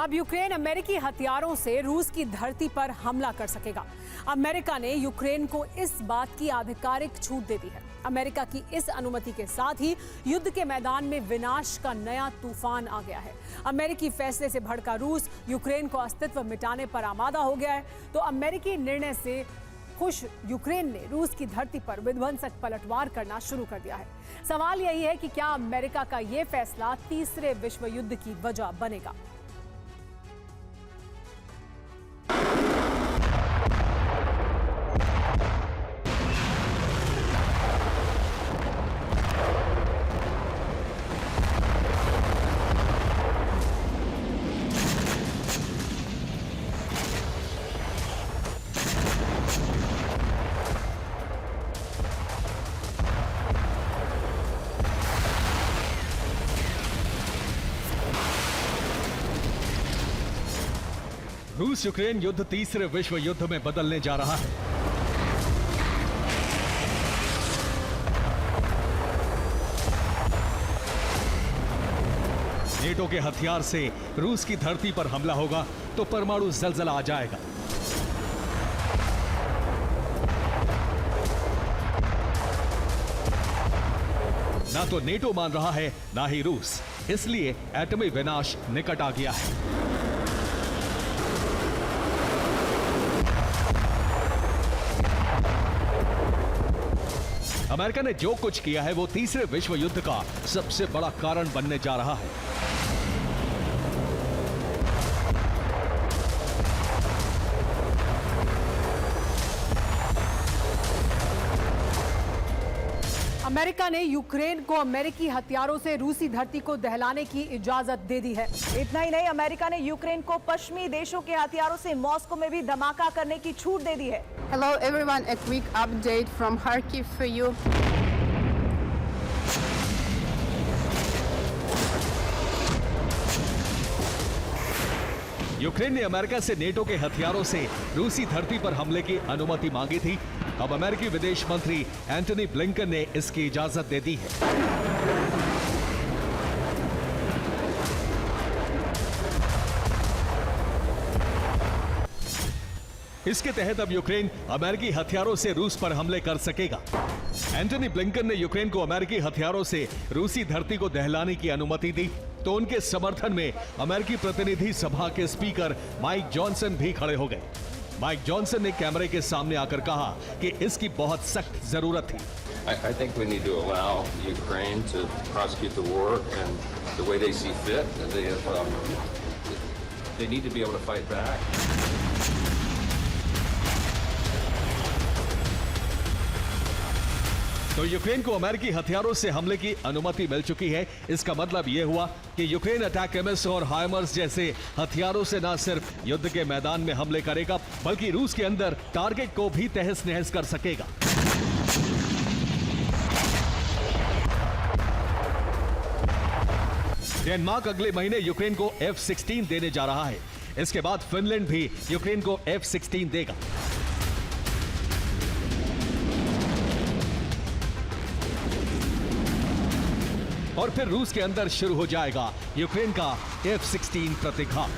अब यूक्रेन अमेरिकी हथियारों से रूस की धरती पर हमला कर सकेगा। अमेरिका ने यूक्रेन को इस बात की आधिकारिक छूट दे दी है। अमेरिका की इस अनुमति के साथ ही युद्ध के मैदान में विनाश का नया तूफान आ गया है। अमेरिकी फैसले से भड़का रूस यूक्रेन को अस्तित्व मिटाने पर आमादा हो गया है। तो अमेरिकी निर्णय से खुश यूक्रेन ने रूस की धरती पर विध्वंसक पलटवार करना शुरू कर दिया है। सवाल यही है कि क्या अमेरिका का यह फैसला तीसरे विश्व युद्ध की वजह बनेगा? रूस यूक्रेन युद्ध तीसरे विश्व युद्ध में बदलने जा रहा है। नेटो के हथियार से रूस की धरती पर हमला होगा तो परमाणु जलजला आ जाएगा। ना तो नेटो मान रहा है ना ही रूस, इसलिए एटमी विनाश निकट आ गया है। अमेरिका ने जो कुछ किया है वो तीसरे विश्व युद्ध का सबसे बड़ा कारण बनने जा रहा है। अमेरिका ने यूक्रेन को अमेरिकी हथियारों से रूसी धरती को दहलाने की इजाजत दे दी है। इतना ही नहीं, अमेरिका ने यूक्रेन को पश्चिमी देशों के हथियारों से मॉस्को में भी धमाका करने की छूट दे दी है। Hello everyone, a quick update from Kharkiv for you. Ukraine ने अमेरिका से नेटो के हथियारों से रूसी धरती पर हमले की अनुमति मांगी थी। अब अमेरिकी विदेश मंत्री एंटनी ब्लिंकन ने इसकी इजाजत दे दी है। इसके तहत अब यूक्रेन अमेरिकी हथियारों से रूस पर हमले कर सकेगा। एंटनी ब्लिंकन ने यूक्रेन को अमेरिकी हथियारों से रूसी धरती को दहलाने की अनुमति दी तो उनके समर्थन में अमेरिकी प्रतिनिधि सभा के स्पीकर माइक जॉनसन भी खड़े हो गए। माइक जॉनसन ने कैमरे के सामने आकर कहा कि इसकी बहुत सख्त जरूरत थी। I think we need to allow Ukraine to prosecute the war and the way they see fit. They need to be able to fight back. तो यूक्रेन को अमेरिकी हथियारों से हमले की अनुमति मिल चुकी है। इसका मतलब यह हुआ कि यूक्रेन अटैक एमएस और हाइमर्स जैसे हथियारों से न सिर्फ युद्ध के मैदान में हमले करेगा बल्कि रूस के अंदर टारगेट को भी तहस नहस कर सकेगा। डेनमार्क अगले महीने यूक्रेन को F-16 देने जा रहा है। इसके बाद फिनलैंड भी यूक्रेन को F-16 देगा। और फिर रूस के अंदर शुरू हो जाएगा यूक्रेन का F-16 प्रतिघात।